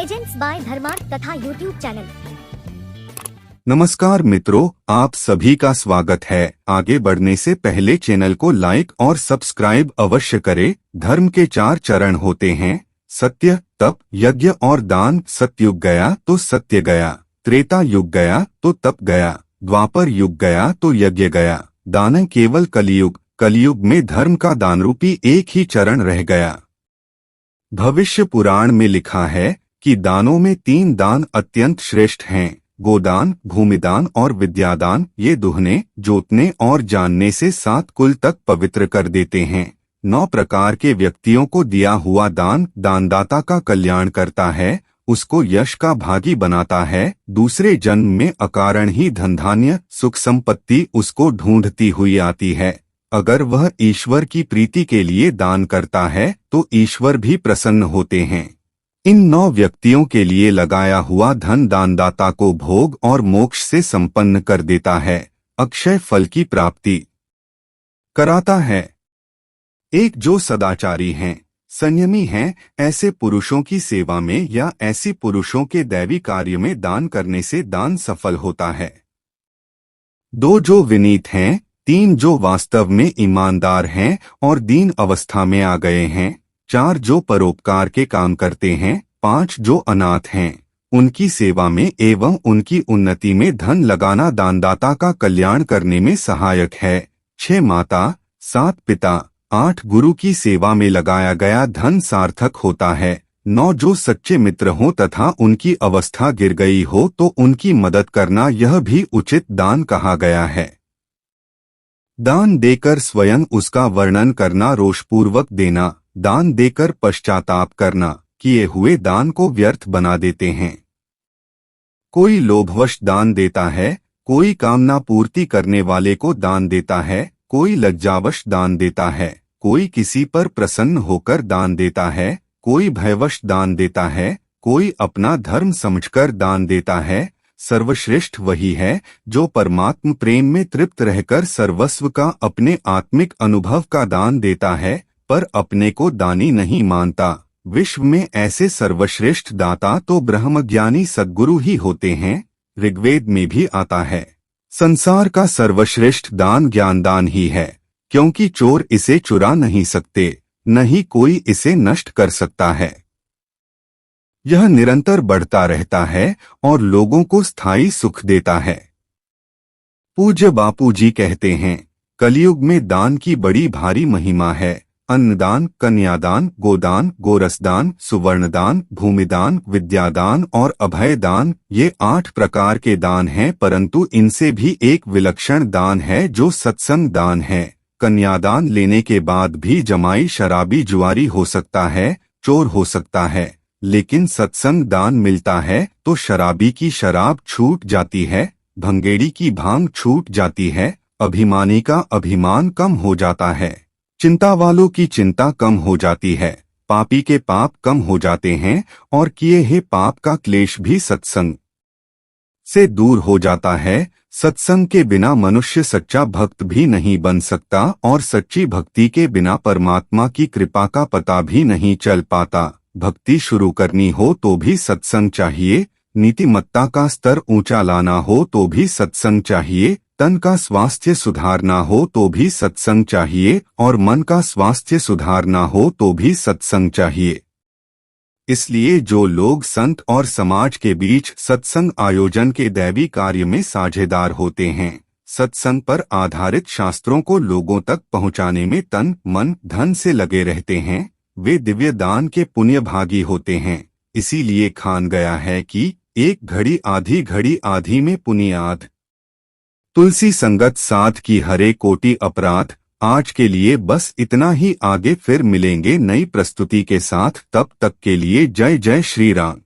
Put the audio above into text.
Presents by धर्मार्थ कथा YouTube channel. नमस्कार मित्रों, आप सभी का स्वागत है। आगे बढ़ने से पहले चैनल को लाइक और सब्सक्राइब अवश्य करें। धर्म के 4 चरण होते हैं: सत्य, तप, यज्ञ और दान। सतयुग गया तो सत्य गया, त्रेता युग गया तो तप गया, द्वापर युग गया तो यज्ञ गया, दान केवल कलियुग। कलियुग में धर्म का दान रूपी एक ही चरण रह गया। भविष्य पुराण में लिखा है कि दानों में 3 दान अत्यंत श्रेष्ठ हैं: गोदान, भूमिदान और विद्यादान। ये दुहने, जोतने और जानने से 7 कुल तक पवित्र कर देते हैं। 9 प्रकार के व्यक्तियों को दिया हुआ दान दानदाता का कल्याण करता है, उसको यश का भागी बनाता है। दूसरे जन्म में अकारण ही धन धान्य सुख संपत्ति उसको ढूंढती हुई आती है। अगर वह ईश्वर की प्रीति के लिए दान करता है तो ईश्वर भी प्रसन्न होते हैं। इन 9 व्यक्तियों के लिए लगाया हुआ धन दानदाता को भोग और मोक्ष से संपन्न कर देता है, अक्षय फल की प्राप्ति कराता है। एक जो सदाचारी हैं, संयमी हैं, ऐसे पुरुषों की सेवा में या ऐसे पुरुषों के दैवी कार्य में दान करने से दान सफल होता है। 2 जो विनीत हैं, 3 जो वास्तव में ईमानदार हैं और दीन अवस्था में आ गए हैं, 4 जो परोपकार के काम करते हैं, 5 जो अनाथ हैं, उनकी सेवा में एवं उनकी उन्नति में धन लगाना दानदाता का कल्याण करने में सहायक है। 6 माता, 7 पिता, 8 गुरु की सेवा में लगाया गया धन सार्थक होता है। 9 जो सच्चे मित्र हों तथा उनकी अवस्था गिर गई हो तो उनकी मदद करना, यह भी उचित दान कहा गया है। दान देकर स्वयं उसका वर्णन करना, रोषपूर्वक देना, दान देकर पश्चाताप करना, किए हुए दान को व्यर्थ बना देते हैं। कोई लोभवश दान देता है, कोई कामना पूर्ति करने वाले को दान देता है, कोई लज्जावश दान देता है, कोई किसी पर प्रसन्न होकर दान देता है, कोई भयवश दान देता है, कोई अपना धर्म समझकर दान देता है। सर्वश्रेष्ठ वही है जो परमात्म प्रेम में तृप्त रहकर सर्वस्व का अपने आत्मिक अनुभव का दान देता है, पर अपने को दानी नहीं मानता। विश्व में ऐसे सर्वश्रेष्ठ दाता तो ब्रह्मज्ञानी सद्गुरु ही होते हैं। ऋग्वेद में भी आता है, संसार का सर्वश्रेष्ठ दान ज्ञानदान ही है, क्योंकि चोर इसे चुरा नहीं सकते, न ही कोई इसे नष्ट कर सकता है। यह निरंतर बढ़ता रहता है और लोगों को स्थायी सुख देता है। पूज्य बापू जी कहते हैं, कलयुग में दान की बड़ी भारी महिमा है। अन्नदान, कन्यादान, गोदान, गोरसदान, सुवर्णदान, भूमिदान, विद्यादान और अभयदान, ये 8 प्रकार के दान हैं, परंतु इनसे भी एक विलक्षण दान है जो सत्संग दान है। कन्यादान लेने के बाद भी जमाई शराबी जुआरी हो सकता है, चोर हो सकता है, लेकिन सत्संग दान मिलता है तो शराबी की शराब छूट जाती है, भंगेड़ी की भांग छूट जाती है, अभिमानी का अभिमान कम हो जाता है, चिंता वालों की चिंता कम हो जाती है, पापी के पाप कम हो जाते हैं और किए हुए पाप का क्लेश भी सत्संग से दूर हो जाता है। सत्संग के बिना मनुष्य सच्चा भक्त भी नहीं बन सकता और सच्ची भक्ति के बिना परमात्मा की कृपा का पता भी नहीं चल पाता। भक्ति शुरू करनी हो तो भी सत्संग चाहिए, नीतिमत्ता का स्तर ऊंचा लाना हो तो भी सत्संग चाहिए, तन का स्वास्थ्य सुधारना हो तो भी सत्संग चाहिए और मन का स्वास्थ्य सुधारना हो तो भी सत्संग चाहिए। इसलिए जो लोग संत और समाज के बीच सत्संग आयोजन के दैवी कार्य में साझेदार होते हैं, सत्संग पर आधारित शास्त्रों को लोगों तक पहुंचाने में तन मन धन से लगे रहते हैं, वे दिव्य दान के पुण्य भागी होते हैं। इसीलिए खान गया है कि एक घड़ी आधी में पुनियाद। तुलसी संगत साध की हरे कोटि अपराध। आज के लिए बस इतना ही, आगे फिर मिलेंगे नई प्रस्तुति के साथ। तब तक के लिए जय जय श्री राम।